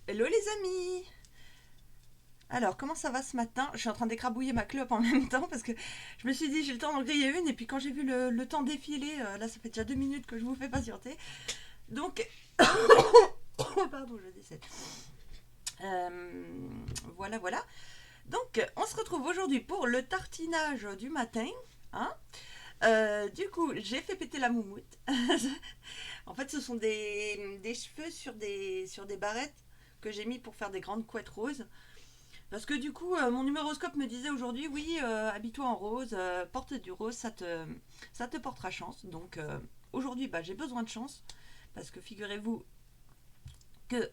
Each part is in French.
Hello les amis. Alors, comment ça va ce matin? Je suis en train d'écrabouiller ma clope en même temps parce que je me suis dit j'ai le temps d'en griller une et puis quand j'ai vu le temps défiler, là ça fait déjà 2 minutes que je vous fais patienter. Donc, pardon, je décède. Euh, voilà, voilà. Donc, on se retrouve aujourd'hui pour le tartinage du matin. Hein. Du coup, j'ai fait péter la moumoute. En fait, ce sont des cheveux sur des barrettes que j'ai mis pour faire des grandes couettes roses. Parce que du coup, mon numéroscope me disait aujourd'hui, oui, habille-toi en rose, porte du rose, ça te portera chance. Donc aujourd'hui, bah, j'ai besoin de chance. Parce que figurez-vous que,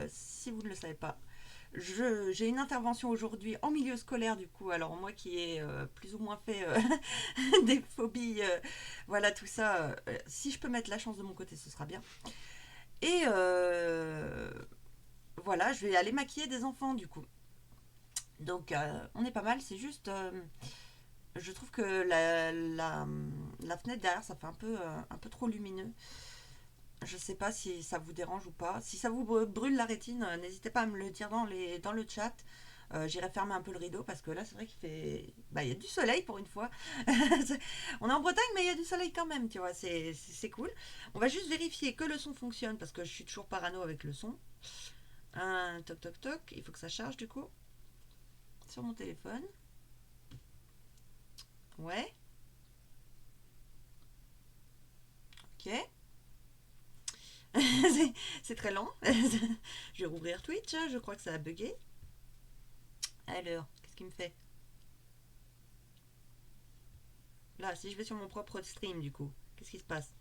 si vous ne le savez pas, j'ai une intervention aujourd'hui en milieu scolaire du coup. Alors moi qui ai plus ou moins fait des phobies, voilà tout ça, si je peux mettre la chance de mon côté, ce sera bien. Et voilà, je vais aller maquiller des enfants du coup. Donc on est pas mal, c'est juste je trouve que la fenêtre derrière ça fait un peu trop lumineux. Je sais pas si ça vous dérange ou pas. Si ça vous brûle la rétine, n'hésitez pas à me le dire dans le chat. J'irai fermer un peu le rideau parce que là c'est vrai qu'il fait. Bah, il y a du soleil pour une fois. On est en Bretagne mais il y a du soleil quand même, tu vois, c'est cool. On va juste vérifier que le son fonctionne parce que je suis toujours parano avec le son. Un toc toc toc, il faut que ça charge du coup sur mon téléphone. Ouais, ok. C'est très lent. Je vais rouvrir Twitch, je crois que ça a bugué. Alors, qu'est-ce qu'il me fait? Là, si je vais sur mon propre stream, du coup, qu'est-ce qui se passe?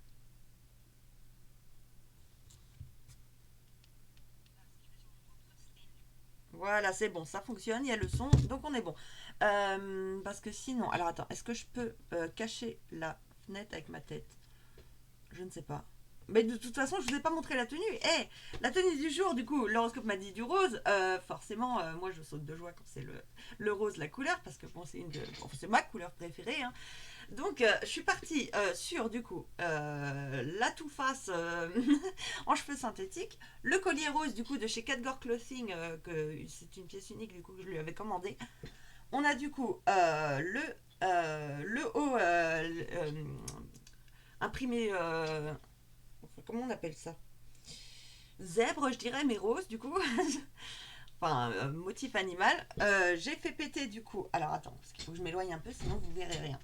Voilà, c'est bon, ça fonctionne, il y a le son, donc on est bon. Parce que sinon, alors attends, est-ce que je peux cacher la fenêtre avec ma tête? Je ne sais pas. Mais de toute façon, je ne vous ai pas montré la tenue. La tenue du jour, du coup, l'horoscope m'a dit du rose. Forcément, moi, je saute de joie quand c'est le rose, la couleur, parce que bon, c'est ma couleur préférée. Hein. Donc, je suis partie sur, du coup, la tout-face en cheveux synthétiques, le collier rose, du coup, de chez Catgore Clothing, que c'est une pièce unique, du coup, que je lui avais commandé. On a, du coup, le haut imprimé, enfin, comment on appelle ça? Zèbre, je dirais, mais rose, du coup. Enfin, motif animal. J'ai fait péter, du coup. Alors, attends, parce qu'il faut que je m'éloigne un peu, sinon vous verrez rien.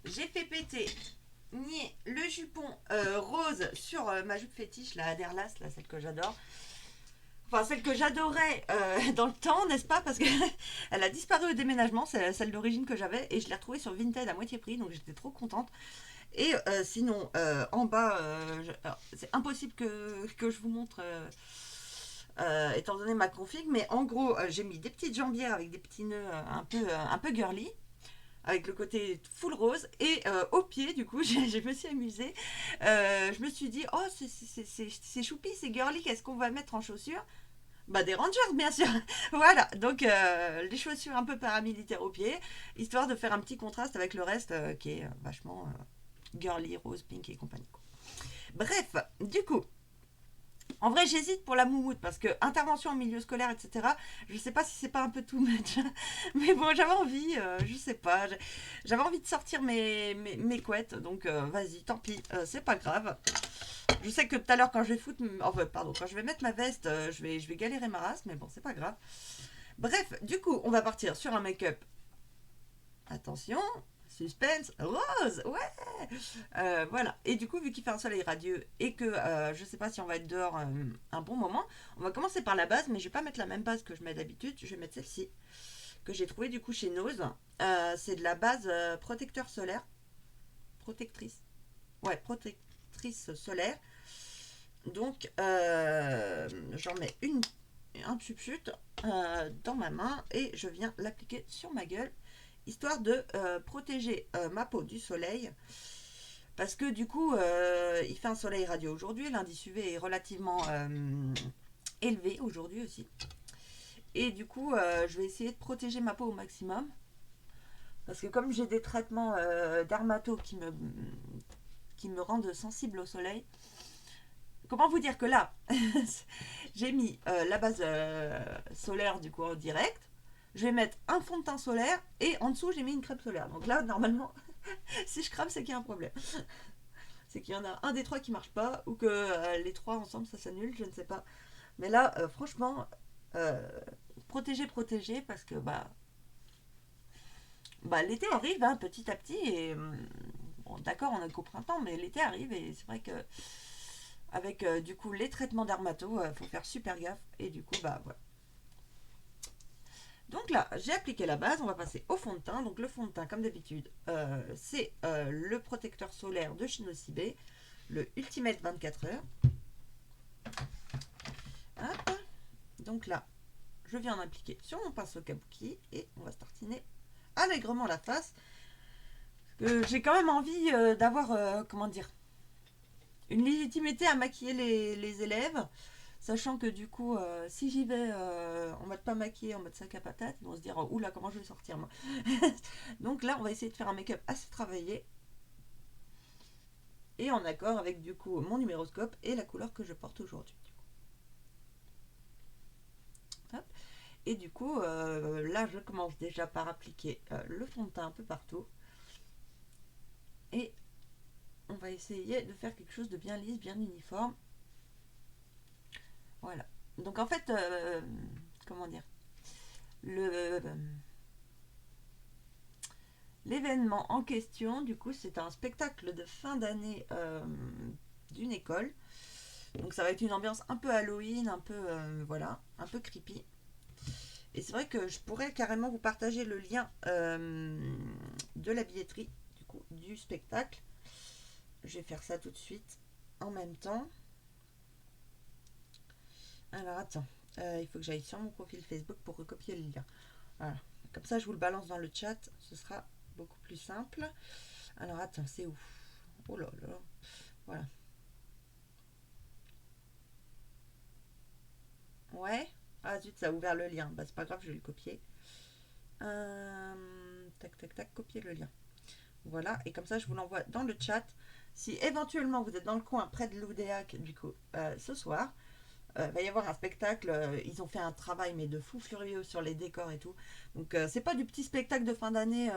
J'ai fait péter le jupon rose sur ma jupe fétiche, la Aderlas, là, celle que j'adore. Enfin, celle que j'adorais dans le temps, n'est-ce pas? Parce qu'elle a disparu au déménagement, c'est celle d'origine que j'avais, et je l'ai retrouvée sur Vinted à moitié prix, donc j'étais trop contente. Et sinon, en bas, c'est impossible que je vous montre, étant donné ma config, mais en gros, j'ai mis des petites jambières avec des petits nœuds un peu girly, avec le côté full rose, et au pied, du coup, je me suis amusée. Je me suis dit, oh, c'est choupi, c'est girly, qu'est-ce qu'on va mettre en chaussures? Bah des rangers bien sûr. Voilà, donc les chaussures un peu paramilitaires au pied, histoire de faire un petit contraste avec le reste qui est vachement girly, rose, pink et compagnie. Bref, du coup, en vrai j'hésite pour la moumoute parce que intervention en milieu scolaire, etc. Je sais pas si c'est pas un peu too much, mais bon j'avais envie, je sais pas, j'avais envie de sortir mes couettes, donc vas-y, tant pis, c'est pas grave. Je sais que tout à l'heure quand je vais foutre, enfin pardon, quand je vais mettre ma veste, je vais galérer ma race, mais bon c'est pas grave. Bref, du coup on va partir sur un make-up. Attention, suspense, rose, ouais. Voilà. Et du coup, vu qu'il fait un soleil radieux et que je sais pas si on va être dehors un bon moment, on va commencer par la base, mais je vais pas mettre la même base que je mets d'habitude. Je vais mettre celle-ci que j'ai trouvée du coup chez Nose. C'est de la base protecteur solaire, protectrice. Ouais, protectrice solaire. Donc, j'en mets un chut dans ma main et je viens l'appliquer sur ma gueule histoire de protéger ma peau du soleil parce que du coup il fait un soleil radieux aujourd'hui, l'indice UV est relativement élevé aujourd'hui aussi et du coup je vais essayer de protéger ma peau au maximum parce que comme j'ai des traitements dermato qui me rendent sensible au soleil, comment vous dire que là j'ai mis la base solaire du coup en direct. Je vais mettre un fond de teint solaire et en dessous j'ai mis une crème solaire. Donc là normalement si je crame c'est qu'il y a un problème. C'est qu'il y en a un des trois qui marche pas ou que les trois ensemble ça s'annule, je ne sais pas. Mais là franchement euh, protéger parce que l'été arrive hein, petit à petit et bon, d'accord on est qu'au printemps mais l'été arrive et c'est vrai que avec du coup les traitements dermato faut faire super gaffe et du coup voilà. Donc là, j'ai appliqué la base, on va passer au fond de teint. Donc le fond de teint, comme d'habitude, c'est le protecteur solaire de chez Nocibé, le Ultimate 24 heures. Hop. Donc là, je viens en appliquer sur mon pinceau kabuki et on va se tartiner allègrement la face. J'ai quand même envie d'avoir, comment dire, une légitimité à maquiller les élèves. Sachant que du coup, si j'y vais en mode pas maquillé, en mode sac à patate, ils vont se dire oula, comment je vais sortir moi. Donc là, on va essayer de faire un make-up assez travaillé et en accord avec du coup mon numéroscope et la couleur que je porte aujourd'hui. Hop. Et du coup, là, je commence déjà par appliquer le fond de teint un peu partout. Et on va essayer de faire quelque chose de bien lisse, bien uniforme. Voilà. Donc en fait, comment dire, le l'événement en question, du coup, c'est un spectacle de fin d'année d'une école. Donc ça va être une ambiance un peu Halloween, un peu voilà, un peu creepy. Et c'est vrai que je pourrais carrément vous partager le lien de la billetterie du coup du spectacle. Je vais faire ça tout de suite en même temps. Alors attends, il faut que j'aille sur mon profil Facebook pour recopier le lien. Voilà. Comme ça, je vous le balance dans le chat. Ce sera beaucoup plus simple. Alors attends, c'est où? Oh là là. Voilà. Ouais. Ah zut, ça a ouvert le lien. Bah c'est pas grave, je vais le copier. Tac tac tac, copier le lien. Voilà, et comme ça je vous l'envoie dans le chat. Si éventuellement vous êtes dans le coin près de l'Oudéac, du coup, ce soir, il va y avoir un spectacle. Ils ont fait un travail, mais de fou furieux sur les décors et tout. Donc, c'est pas du petit spectacle de fin d'année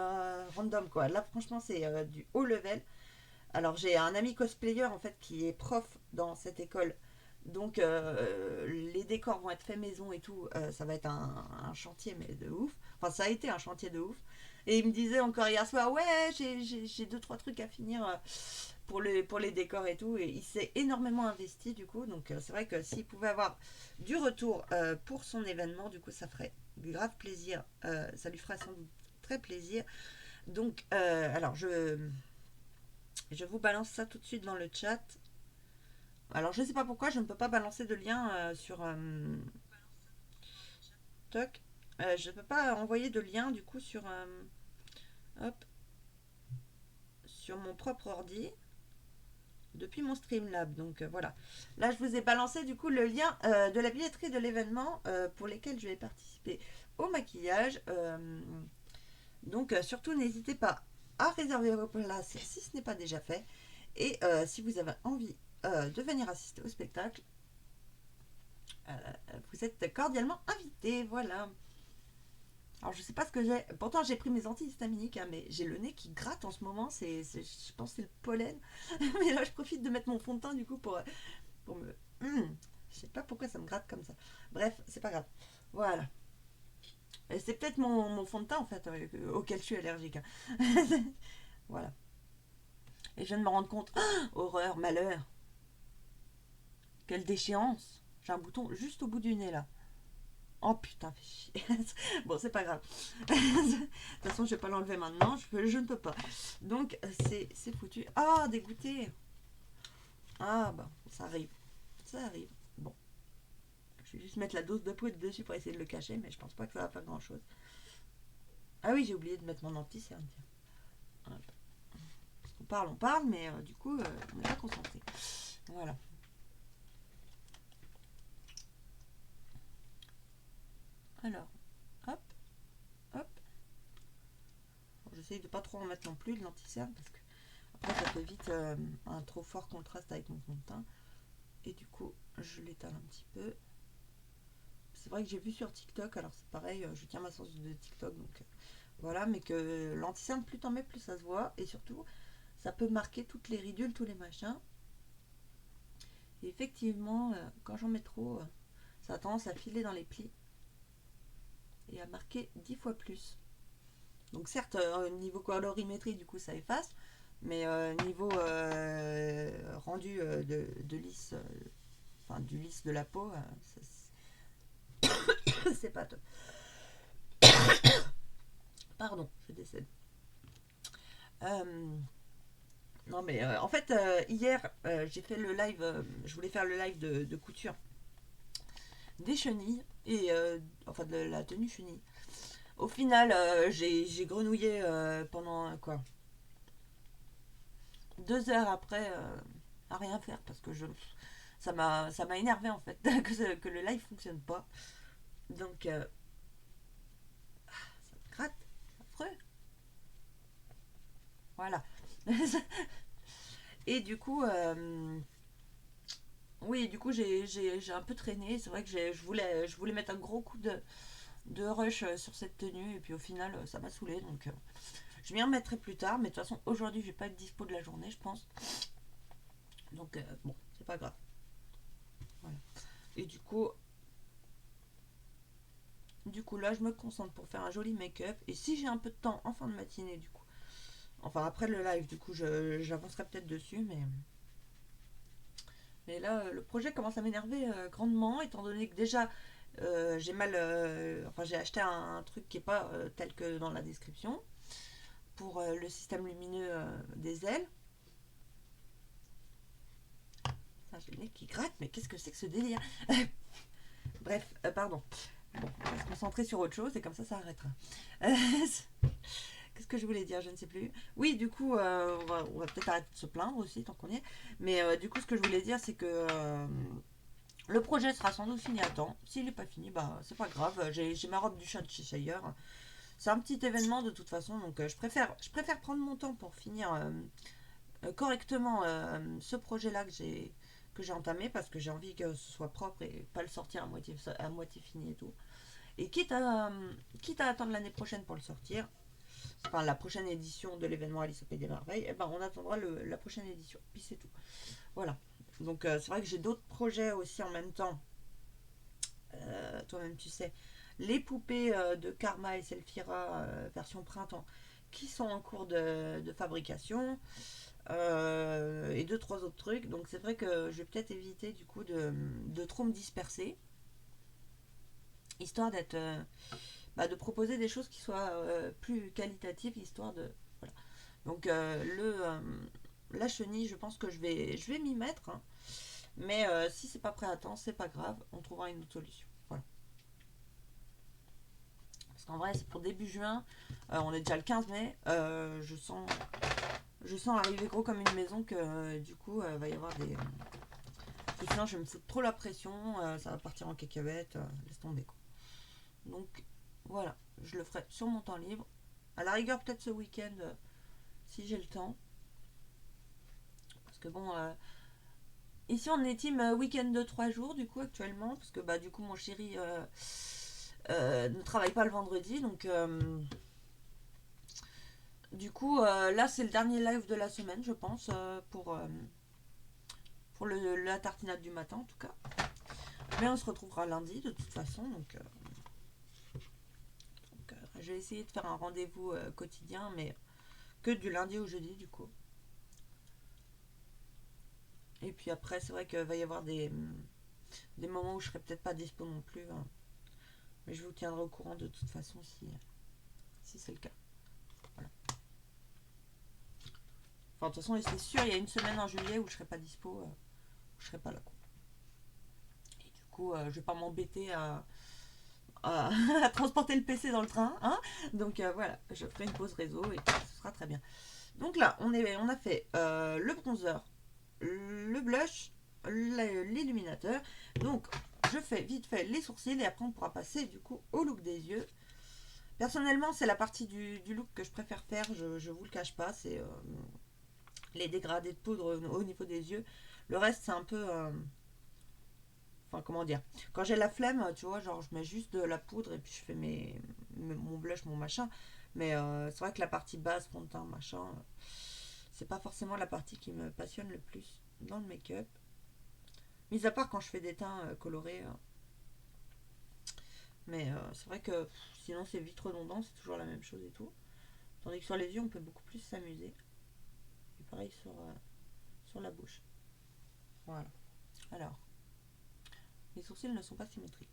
random, quoi. Là, franchement, c'est du haut level. Alors, j'ai un ami cosplayer, en fait, qui est prof dans cette école. Donc, les décors vont être faits maison et tout. Ça va être un chantier, mais de ouf. Enfin, ça a été un chantier de ouf. Et il me disait encore hier soir, ouais, j'ai deux, trois trucs à finir pour les décors et tout. Et il s'est énormément investi du coup. Donc c'est vrai que s'il pouvait avoir du retour pour son événement, du coup ça ferait grave plaisir. Ça lui ferait sans doute très plaisir. Donc alors je vous balance ça tout de suite dans le chat. Alors je sais pas pourquoi je ne peux pas balancer de lien sur toc. Je ne peux pas envoyer de lien du coup sur hop sur mon propre ordi depuis mon Streamlab. Donc voilà. Là, je vous ai balancé du coup le lien de la billetterie de l'événement pour lesquels je vais participer au maquillage. Donc surtout, n'hésitez pas à réserver vos places si ce n'est pas déjà fait. Et si vous avez envie de venir assister au spectacle, vous êtes cordialement invité. Voilà. Alors je sais pas ce que j'ai. Pourtant j'ai pris mes antihistaminiques, hein, mais j'ai le nez qui gratte en ce moment. Je pense que c'est le pollen. Mais là je profite de mettre mon fond de teint du coup pour me. Je sais pas pourquoi ça me gratte comme ça. Bref, c'est pas grave. Voilà. Et c'est peut-être mon fond de teint en fait auquel je suis allergique. Hein. Voilà. Et je viens de me rendre compte. Horreur, malheur. Quelle déchéance. J'ai un bouton juste au bout du nez là. Oh putain, fais chier. Bon, c'est pas grave. De toute façon, je vais pas l'enlever maintenant. Je ne peux pas. Donc, c'est foutu. Ah, dégoûté. Ah, bah, ça arrive. Ça arrive. Bon, je vais juste mettre la dose de poudre dessus pour essayer de le cacher, mais je pense pas que ça va faire grand chose. Ah oui, j'ai oublié de mettre mon anti-cerne. On parle, mais du coup, on n'est pas concentré. Voilà. Alors, hop, hop. Bon, j'essaye de pas trop en mettre non plus de l'anti-cerne parce que après ça fait vite un trop fort contraste avec mon fond de teint. Et du coup, je l'étale un petit peu. c'est vrai que j'ai vu sur TikTok, alors c'est pareil, je tiens ma source de TikTok, donc voilà, mais que l'anti-cerne, plus t'en mets, plus ça se voit, et surtout, ça peut marquer toutes les ridules, tous les machins. Et effectivement, quand j'en mets trop, ça a tendance à filer dans les plis et à marquer 10 fois plus. Donc certes, niveau colorimétrie, du coup, ça efface, mais niveau rendu de lisse, enfin du lisse de la peau, c'est pas top. Pardon, je décède. Euh, non mais en fait, hier, j'ai fait le live, je voulais faire le live de couture des chenilles, et enfin de la tenue chenille. Au final, j'ai grenouillé pendant quoi 2 heures après à rien faire parce que ça m'a énervé en fait que le live fonctionne pas. Donc ça me gratte, c'est affreux. Voilà. Et du coup, oui, du coup j'ai un peu traîné. C'est vrai que je voulais mettre un gros coup de rush sur cette tenue et puis au final ça m'a saoulé, donc je m'y remettrai plus tard. Mais de toute façon aujourd'hui je vais pas être dispo de la journée, je pense. Donc bon, c'est pas grave. Voilà. Et du coup là je me concentre pour faire un joli make-up. Et si j'ai un peu de temps en fin de matinée, du coup, enfin après le live, du coup j'avancerai peut-être dessus, mais là le projet commence à m'énerver grandement, étant donné que déjà j'ai mal, enfin j'ai acheté un truc qui est pas tel que dans la description pour le système lumineux des ailes. Putain, j'ai le nez qui gratte, mais qu'est-ce que c'est que ce délire? Bref, pardon. Bon, on va se concentrer sur autre chose et comme ça arrêtera. Qu'est-ce que je voulais dire? Je ne sais plus. Oui, du coup, on va peut-être arrêter de se plaindre aussi tant qu'on y est. Mais du coup, ce que je voulais dire, c'est que le projet sera sans doute fini à temps. S'il n'est pas fini, bah c'est pas grave. J'ai ma robe du chat de chez Shire. C'est un petit événement de toute façon, donc je préfère prendre mon temps pour finir correctement ce projet-là que j'ai entamé, parce que j'ai envie que ce soit propre et pas le sortir à moitié fini et tout. Et quitte à attendre l'année prochaine pour le sortir, enfin la prochaine édition de l'événement Alice au Pays des Merveilles, eh ben, on attendra la prochaine édition. Puis c'est tout. Voilà. Donc c'est vrai que j'ai d'autres projets aussi en même temps. Toi-même tu sais. Les poupées de Karma et Selfira version printemps qui sont en cours de fabrication. Et deux, trois autres trucs. Donc c'est vrai que je vais peut-être éviter du coup de trop me disperser. Histoire de proposer des choses qui soient plus qualitatives, histoire de. Voilà. Donc la chenille, je pense que je vais m'y mettre, hein. Mais si c'est pas prêt à temps, c'est pas grave, on trouvera une autre solution. Voilà. Parce qu'en vrai, c'est pour début juin, on est déjà le 15 mai, je sens arriver gros comme une maison que du coup, va y avoir des. Sinon, je vais me foutre trop la pression, ça va partir en cacahuète, laisse tomber quoi. Donc voilà, je le ferai sur mon temps libre. À la rigueur, peut-être ce week-end, si j'ai le temps. Parce que bon, ici on est team week-end de 3 jours du coup actuellement. Parce que bah du coup mon chéri ne travaille pas le vendredi. Donc du coup là c'est le dernier live de la semaine je pense. Pour la tartinade du matin en tout cas. Mais on se retrouvera lundi de toute façon. Donc, je vais essayer de faire un rendez-vous quotidien. Mais que du lundi au jeudi du coup. Et puis après, c'est vrai qu'il va y avoir des moments où je serai peut-être pas dispo non plus, hein. Mais je vous tiendrai au courant de toute façon si c'est le cas. Voilà. Enfin, de toute façon, c'est sûr, il y a une semaine en juillet où je serai pas dispo, où je serai pas là, quoi. Et du coup, je vais pas m'embêter à transporter le PC dans le train, hein. Donc voilà, je ferai une pause réseau et ce sera très bien. Donc là, on a fait le bronzer, le blush, l'illuminateur. Donc, je fais vite fait les sourcils et après on pourra passer du coup au look des yeux. Personnellement, c'est la partie du look que je préfère faire, je vous le cache pas, c'est les dégradés de poudre au niveau des yeux. Le reste, c'est un peu. Enfin, comment dire? Quand j'ai la flemme, tu vois, genre, je mets juste de la poudre et puis je fais mon blush, mon machin. Mais c'est vrai que la partie base, fond de teint, machin, c'est pas forcément la partie qui me passionne le plus dans le make-up. Mis à part quand je fais des teints colorés. Mais c'est vrai que sinon, c'est vite redondant, c'est toujours la même chose et tout. Tandis que sur les yeux, on peut beaucoup plus s'amuser. Et pareil sur la bouche. Voilà. Alors, les sourcils ne sont pas symétriques.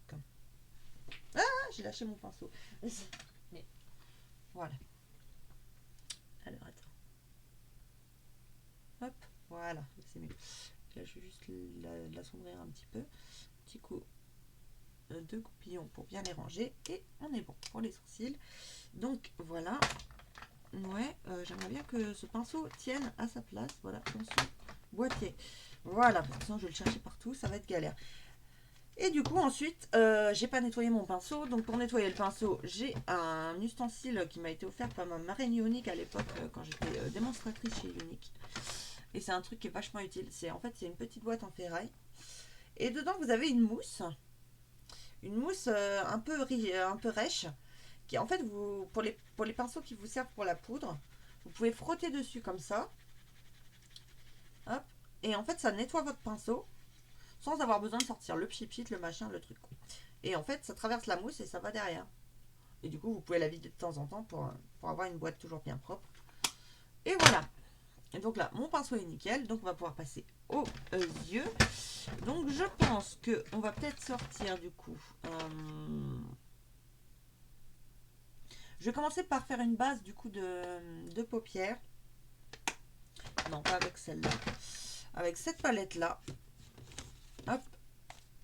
Ah, j'ai lâché mon pinceau. Mais voilà. Alors, attends. Hop, voilà, c'est mieux. Là, je vais juste l'assombrir un petit peu. Petit coup de coupillon pour bien les ranger. Et on est bon pour les sourcils. Donc, voilà. Ouais, j'aimerais bien que ce pinceau tienne à sa place. Voilà, dans son boîtier. Voilà, parce que sinon je vais le chercher partout, ça va être galère. Et du coup, ensuite, j'ai pas nettoyé mon pinceau. Donc, pour nettoyer le pinceau, j'ai un ustensile qui m'a été offert par ma marraine Unique à l'époque, quand j'étais démonstratrice chez Unique. Et c'est un truc qui est vachement utile. En fait, c'est une petite boîte en ferraille. Et dedans, vous avez une mousse. Une mousse un peu rêche. Qui, en fait, pour les pinceaux qui vous servent pour la poudre, vous pouvez frotter dessus comme ça. Hop. Et en fait, ça nettoie votre pinceau sans avoir besoin de sortir le pchit, le machin, le truc. Et en fait, ça traverse la mousse et ça va derrière. Et du coup, vous pouvez la vider de temps en temps pour avoir une boîte toujours bien propre. Et voilà. Et donc là, mon pinceau est nickel. Donc, on va pouvoir passer aux yeux. Donc, je pense que on va peut-être sortir du coup. Je vais commencer par faire une base du coup de paupières. Non, pas avec celle-là. Avec cette palette-là. Hop.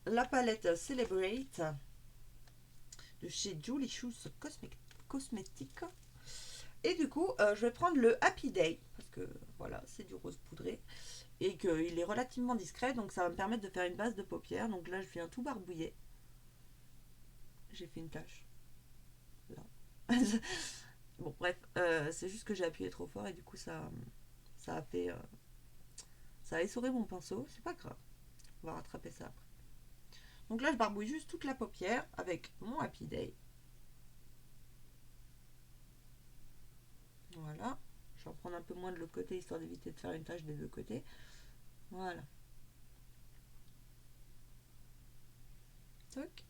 La palette Celebrate de chez Julie Shoes Cosmetics. Et du coup, je vais prendre le Happy Day. Parce que voilà, c'est du rose poudré. Et qu'il est relativement discret. Donc ça va me permettre de faire une base de paupières. Donc là, je viens tout barbouiller. J'ai fait une tache. Là. Bon, bref. C'est juste que j'ai appuyé trop fort. Et du coup, ça a fait... ça a essoré mon pinceau. C'est pas grave. On va rattraper ça après. Donc là, je barbouille juste toute la paupière avec mon Happy Day. Voilà. Je vais en prendre un peu moins de l'autre côté, histoire d'éviter de faire une tache des deux côtés. Voilà. Toc.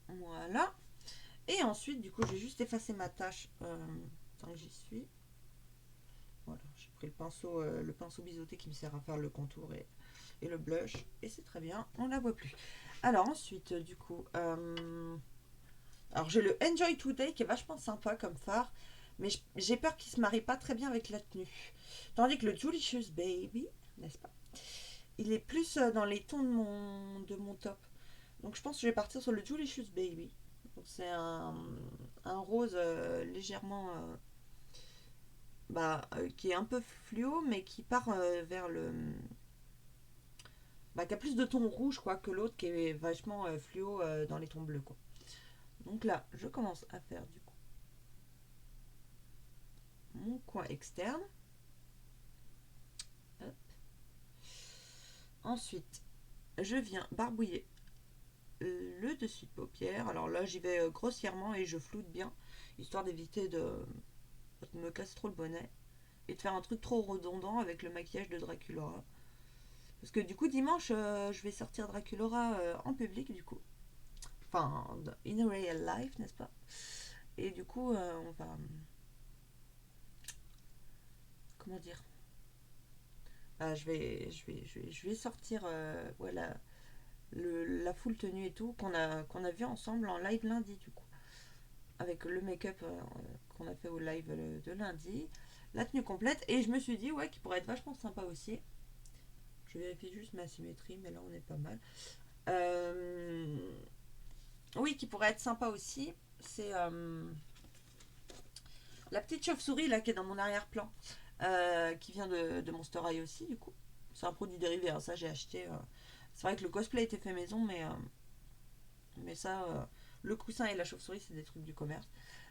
Voilà. Et ensuite, du coup, j'ai juste effacé ma tache tant que j'y suis. Voilà, j'ai pris le pinceau biseauté qui me sert à faire le contour et le blush. Et c'est très bien, on la voit plus. Alors ensuite, du coup, alors j'ai le Enjoy Today qui est vachement sympa comme fard. Mais j'ai peur qu'il se marie pas très bien avec la tenue. Tandis que le Judicious Baby, n'est-ce pas, il est plus dans les tons de mon top. Donc je pense que je vais partir sur le Judicious Baby. Donc c'est un rose légèrement qui est un peu fluo, mais qui part vers le... qui a plus de tons rouges quoi, que l'autre qui est vachement fluo dans les tons bleus. Quoi. Donc là, je commence à faire du coup mon coin externe. Hop. Ensuite, je viens barbouiller le dessus de paupière. Alors là, j'y vais grossièrement et je floute bien, histoire d'éviter de me casser trop le bonnet et de faire un truc trop redondant avec le maquillage de Draculaura. Parce que du coup, dimanche, je vais sortir Draculaura en public, du coup. Enfin, in real life, n'est-ce pas? Et du coup, on va... Comment dire? Je vais sortir voilà, la full tenue et tout qu'on a vu ensemble en live lundi, du coup. Avec le make-up qu'on a fait au live de lundi. La tenue complète. Et je me suis dit, ouais, qui pourrait être vachement sympa aussi. Je vérifie juste ma symétrie, mais là, on est pas mal. Oui, qui pourrait être sympa aussi, c'est la petite chauve-souris là qui est dans mon arrière-plan, qui vient de Monster High aussi du coup. C'est un produit dérivé, hein, ça j'ai acheté. C'est vrai que le cosplay était fait maison, mais ça, le coussin et la chauve-souris c'est des trucs du commerce.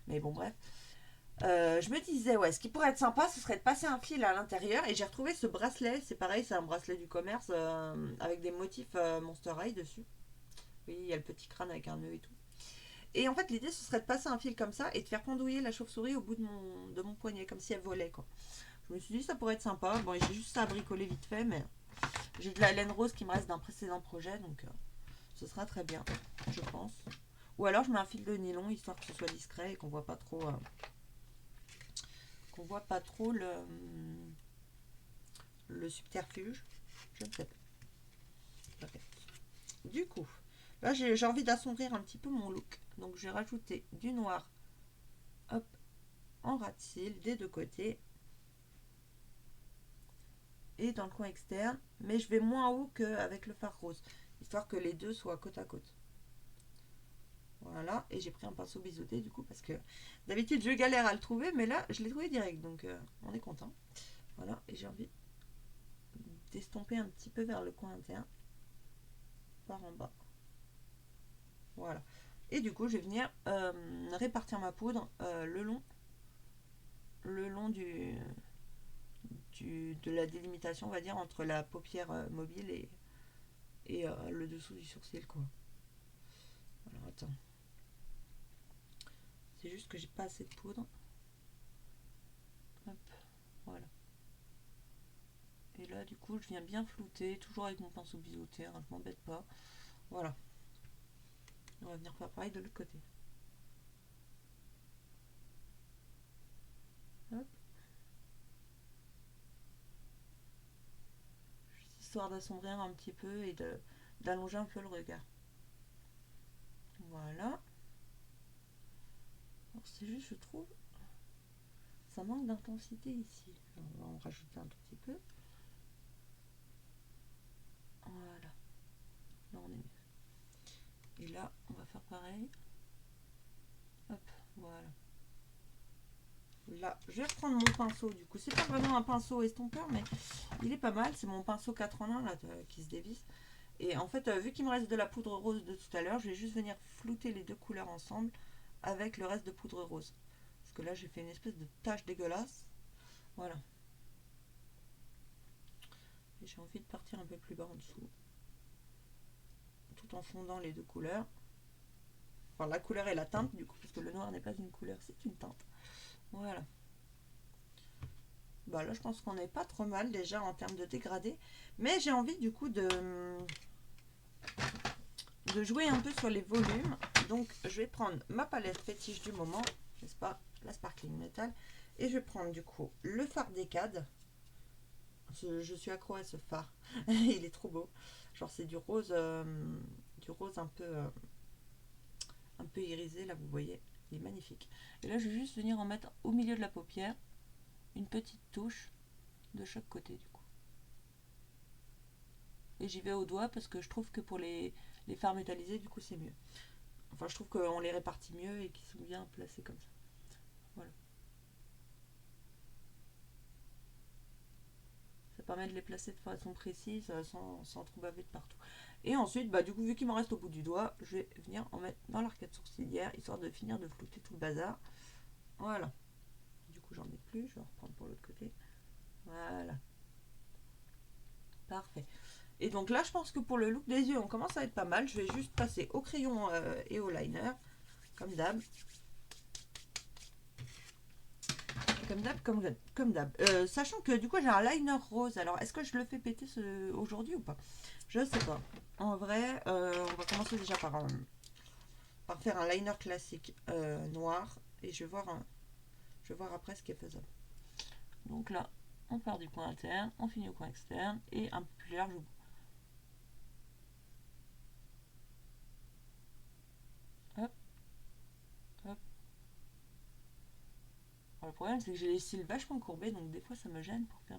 Mais bon bref. Je me disais, ouais, ce qui pourrait être sympa, ce serait de passer un fil à l'intérieur. Et j'ai retrouvé ce bracelet. C'est pareil, c'est un bracelet du commerce avec des motifs Monster High dessus. Oui, il y a le petit crâne avec un nœud et tout. Et en fait, l'idée, ce serait de passer un fil comme ça et de faire pendouiller la chauve-souris au bout de mon poignet, comme si elle volait, quoi. Je me suis dit, ça pourrait être sympa. Bon, j'ai juste ça à bricoler vite fait, mais j'ai de la laine rose qui me reste d'un précédent projet, donc ce sera très bien, je pense. Ou alors, je mets un fil de nylon, histoire que ce soit discret et qu'on voit pas trop le subterfuge. Je ne sais pas. Okay. Du coup, là, j'ai envie d'assombrir un petit peu mon look. Donc, je vais rajouter du noir, hop, en ras de cils des deux côtés et dans le coin externe, mais je vais moins haut qu'avec le fard rose, histoire que les deux soient côte à côte. Voilà, et j'ai pris un pinceau biseauté du coup, parce que d'habitude je galère à le trouver, mais là je l'ai trouvé direct, donc on est content. Voilà, et j'ai envie d'estomper un petit peu vers le coin interne, par en bas. Voilà. Et du coup, je vais venir répartir ma poudre le long de la délimitation, on va dire, entre la paupière mobile et le dessous du sourcil, quoi. Alors, attends. C'est juste que j'ai pas assez de poudre. Hop, voilà. Et là, du coup, je viens bien flouter, toujours avec mon pinceau biseauté, hein, je m'embête pas. Voilà. On va venir faire pareil de l'autre côté. Hop. Juste histoire d'assombrir un petit peu et d'allonger un peu le regard. Voilà. Alors, c'est juste, je trouve, ça manque d'intensité ici. On va en rajouter un tout petit peu. Voilà. Là, on est mieux. Et là, on va faire pareil. Hop, voilà. Là, je vais reprendre mon pinceau. Du coup, c'est pas vraiment un pinceau estompeur, mais il est pas mal. C'est mon pinceau 4 en 1 là, qui se dévisse. Et en fait, vu qu'il me reste de la poudre rose de tout à l'heure, je vais juste venir flouter les deux couleurs ensemble avec le reste de poudre rose. Parce que là, j'ai fait une espèce de tache dégueulasse. Voilà. Et j'ai envie de partir un peu plus bas en dessous. Tout en fondant les deux couleurs. Enfin, la couleur et la teinte, du coup, parce que le noir n'est pas une couleur, c'est une teinte. Voilà. Bah là, je pense qu'on n'est pas trop mal déjà en termes de dégradé. Mais j'ai envie, du coup, de jouer un peu sur les volumes. Donc, je vais prendre ma palette fétiche du moment, n'est-ce pas, la Sparkling Metal. Et je vais prendre, du coup, le fard Decade. Je suis accro à ce fard. Il est trop beau. Genre, c'est du rose un peu irisé, là, vous voyez. Il est magnifique. Et là, je vais juste venir en mettre au milieu de la paupière une petite touche de chaque côté, du coup. Et j'y vais au doigt parce que je trouve que pour les fards métallisés, du coup, c'est mieux. Enfin, je trouve qu'on les répartit mieux et qu'ils sont bien placés comme ça. Voilà. Ça permet de les placer de façon précise sans trop baver de partout. Et ensuite, bah, du coup, vu qu'il m'en reste au bout du doigt, je vais venir en mettre dans l'arcade sourcilière histoire de finir de flouter tout le bazar. Voilà. Du coup, j'en ai plus. Je vais reprendre pour l'autre côté. Voilà. Parfait. Et donc là, je pense que pour le look des yeux, on commence à être pas mal. Je vais juste passer au crayon et au liner, comme d'hab. Comme d'hab. Sachant que du coup, j'ai un liner rose. Alors, est-ce que je le fais péter aujourd'hui ou pas? Je sais pas. En vrai, on va commencer déjà par faire un liner classique noir. Et je vais voir après ce qui est faisable. Donc là, on part du coin interne, on finit au coin externe et un peu plus large au bout. Hop, hop. Alors, le problème, c'est que j'ai les cils vachement courbés, donc des fois ça me gêne pour faire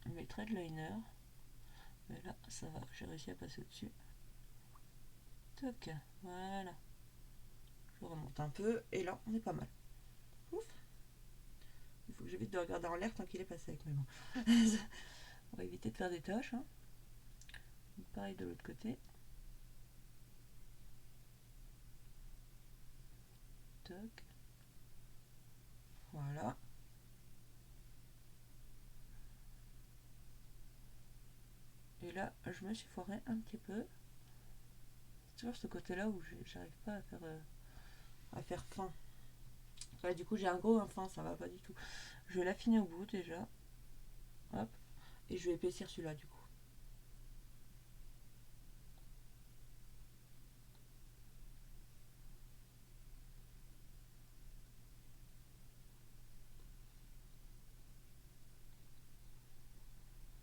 mes traits de liner. Mais là, ça va, j'ai réussi à passer au-dessus. Toc, voilà. Je remonte un peu et là, on est pas mal. Ouf. Il faut que j'évite de regarder en l'air tant qu'il est pas sec, mais bon. On va éviter de faire des taches. Hein. Pareil de l'autre côté. Toc. Voilà. Et là, je me suis foirée un petit peu. C'est toujours ce côté-là où j'arrive pas à faire fin. Là, du coup, j'ai un gros fin, ça va pas du tout. Je vais l'affiner au bout déjà. Hop. Et je vais épaissir celui-là du coup.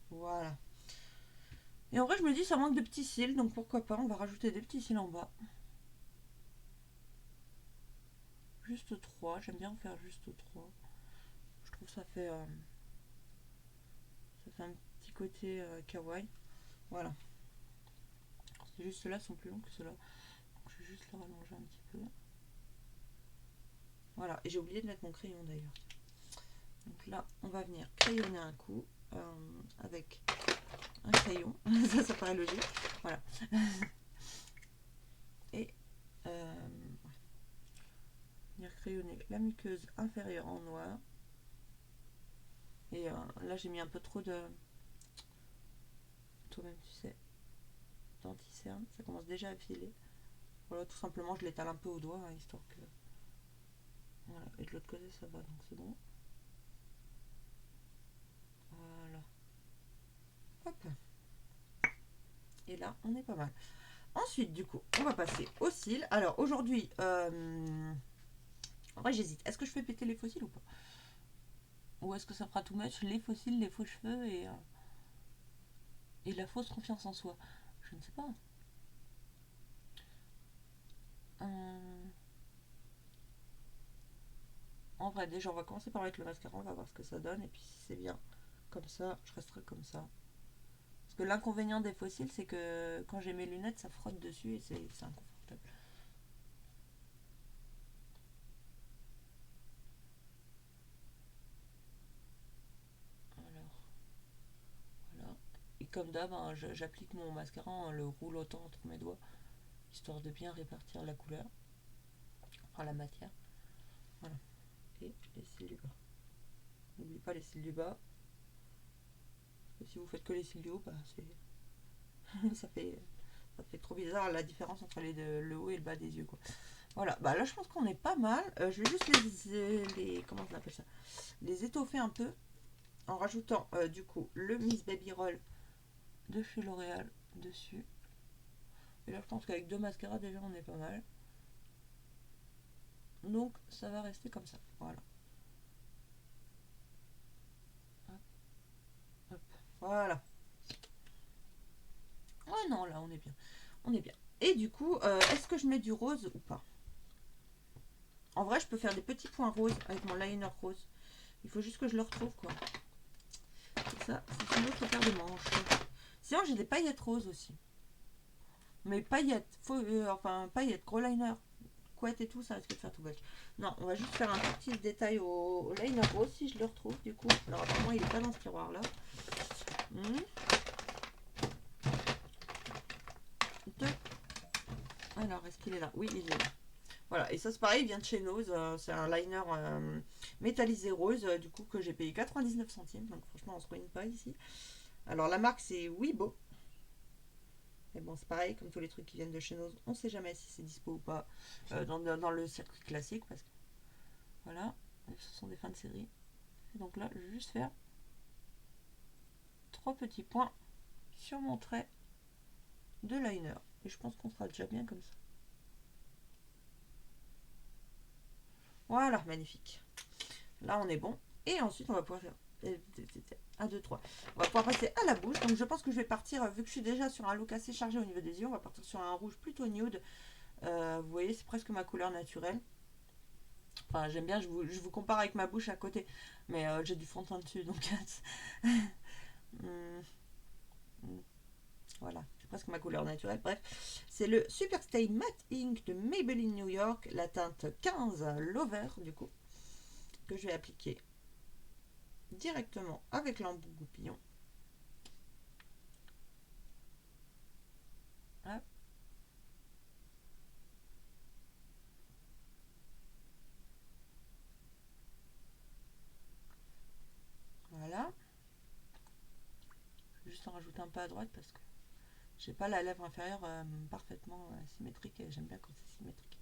Voilà. Et en vrai, je me dis, ça manque de petits cils, donc pourquoi pas, on va rajouter des petits cils en bas. Juste 3, j'aime bien en faire juste 3. Je trouve que ça fait un petit côté kawaii. Voilà. C'est juste ceux-là sont plus longs que ceux-là. Donc je vais juste les rallonger un petit peu. Voilà, et j'ai oublié de mettre mon crayon d'ailleurs. Donc là, on va venir crayonner un coup avec un crayon. Ça paraît logique. Voilà. Et venir crayonner la muqueuse inférieure en noir. Et là, j'ai mis un peu trop de... Toi-même, tu sais, d'anti-cerne. Ça commence déjà à filer. Voilà, tout simplement, je l'étale un peu au doigt, hein, histoire que... Voilà, et de l'autre côté, ça va, donc c'est bon. Voilà. Hop. Et là, on est pas mal. Ensuite, du coup, on va passer aux cils. Alors, aujourd'hui, en vrai, j'hésite. Est-ce que je fais péter les faux cils ou pas? Ou est-ce que ça fera tout match, les faux cils, les faux cheveux et la fausse confiance en soi? Je ne sais pas. En vrai, déjà, on va commencer par mettre le mascara, on va voir ce que ça donne. Et puis, si c'est bien comme ça, je resterai comme ça. Parce que l'inconvénient des faux cils, c'est que quand j'ai mes lunettes, ça frotte dessus et c'est inconfortable. Alors, voilà. Et comme d'hab, hein, j'applique mon mascara en le roulotant entre mes doigts, histoire de bien répartir la couleur, enfin la matière. Voilà. Et les cils du bas. N'oublie pas les cils du bas. Parce que si vous faites que les cils du haut, bah ça fait trop bizarre la différence entre le haut et le bas des yeux, quoi. Voilà, bah là je pense qu'on est pas mal. Je vais juste comment on appelle ça, les étoffer un peu en rajoutant du coup le Miss Baby Roll de chez L'Oréal dessus. Et là je pense qu'avec deux mascaras déjà on est pas mal. Donc ça va rester comme ça. Voilà. Hop, hop. Voilà. Oh non, là on est bien. On est bien. Et du coup, est-ce que je mets du rose ou pas? En vrai, je peux faire des petits points roses avec mon liner rose. Il faut juste que je le retrouve, quoi. Et ça, c'est une autre paire de manches. Sinon, j'ai des paillettes roses aussi. Mais paillettes, enfin paillettes, gros liner, couette et tout, ça risque de faire tout belge. Non, on va juste faire un petit détail au liner rose si je le retrouve du coup. Alors apparemment, il est pas dans ce tiroir là. Alors, est-ce qu'il est là? Oui, il est là. Voilà, et ça c'est pareil, il vient de chez Nose. C'est un liner métallisé rose, du coup, que j'ai payé 99 centimes. Donc franchement, on se ruine pas ici. Alors la marque c'est Weibo. Mais bon, c'est pareil, comme tous les trucs qui viennent de chez Nose, on sait jamais si c'est dispo ou pas dans le circuit classique. Parce que voilà, ce sont des fins de série. Et donc là, je vais juste faire trois petits points sur mon trait de liner. Et je pense qu'on sera déjà bien comme ça. Voilà, magnifique. Là, on est bon. Et ensuite, on va pouvoir faire 1, 2, 3. On va pouvoir passer à la bouche. Donc, je pense que je vais partir, vu que je suis déjà sur un look assez chargé au niveau des yeux, on va partir sur un rouge plutôt nude. Vous voyez, c'est presque ma couleur naturelle. Enfin, j'aime bien, je vous compare avec ma bouche à côté. Mais j'ai du fond de teint dessus, donc... voilà, c'est presque ma couleur naturelle. Bref, c'est le Super Stay Matte Ink de Maybelline New York, la teinte 15 Lover, du coup, que je vais appliquer directement avec l'embout goupillon. Hop. juste en rajouter un peu à droite parce que j'ai pas la lèvre inférieure parfaitement symétrique et j'aime bien quand c'est symétrique.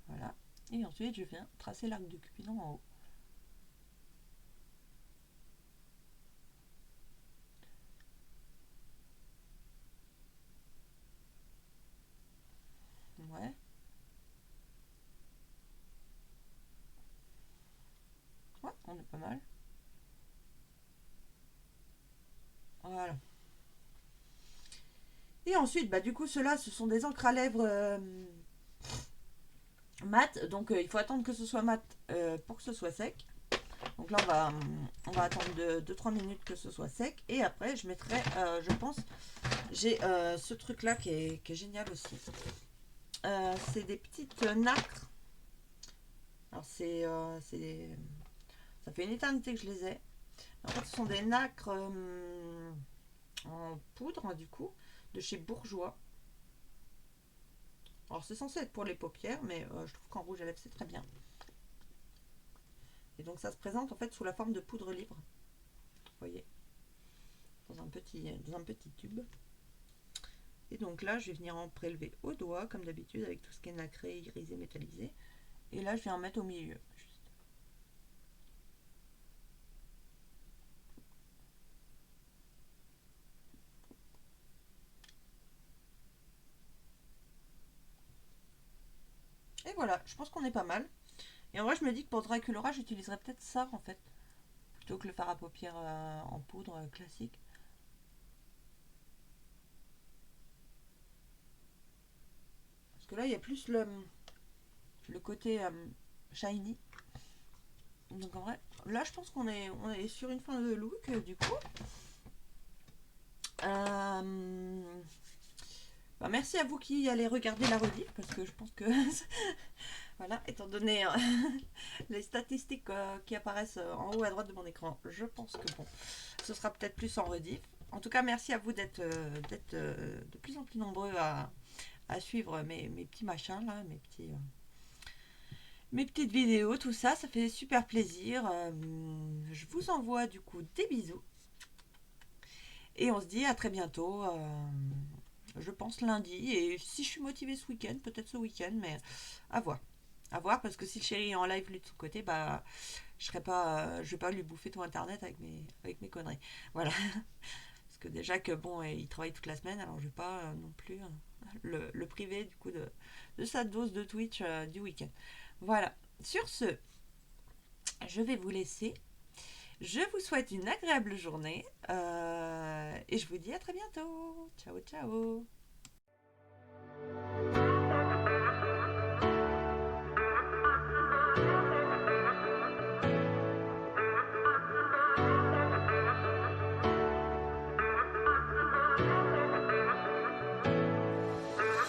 Voilà. Et ensuite, je viens tracer l'arc de Cupidon en haut. Ouais. Ouais, on est pas mal. Voilà. Et ensuite, bah, du coup, ceux-là, ce sont des encres à lèvres mat. Donc, il faut attendre que ce soit mat pour que ce soit sec. Donc là, on va attendre 2-3 minutes que ce soit sec. Et après, je mettrai, je pense, j'ai ce truc-là qui est génial aussi. C'est des petites nacres. Alors, ça fait une éternité que je les ai. En fait, ce sont des nacres en poudre, du coup, de chez Bourjois. Alors, c'est censé être pour les paupières, mais je trouve qu'en rouge à lèvres, c'est très bien. Et donc, ça se présente en fait sous la forme de poudre libre. Vous voyez, dans un petit tube. Et donc là, je vais venir en prélever au doigt, comme d'habitude, avec tout ce qui est nacré, irisé, métallisé. Et là, je vais en mettre au milieu. Et voilà, je pense qu'on est pas mal. Et en vrai, je me dis que pour Draculaura, j'utiliserais peut-être ça, en fait, plutôt que le fard à paupières en poudre classique. Parce que là, il y a plus le côté shiny. Donc en vrai, là, je pense on est sur une fin de look, du coup. Bah, merci à vous qui allez regarder la rediff, parce que je pense que voilà, étant donné les statistiques qui apparaissent en haut à droite de mon écran, je pense que bon, ce sera peut-être plus en rediff. En tout cas, merci à vous d'être de plus en plus nombreux à suivre mes petits machins là, mes petites vidéos, tout ça, ça fait super plaisir. Je vous envoie du coup des bisous et on se dit à très bientôt. Je pense lundi, et si je suis motivée ce week-end, peut-être ce week-end, mais à voir. À voir, parce que si le chéri est en live lui de son côté, bah je vais pas lui bouffer tout internet avec mes conneries. Voilà. Parce que déjà que bon, il travaille toute la semaine, alors je vais pas non plus le priver du coup de sa dose de Twitch du week-end. Voilà. Sur ce, je vais vous laisser. Je vous souhaite une agréable journée et je vous dis à très bientôt. Ciao, ciao.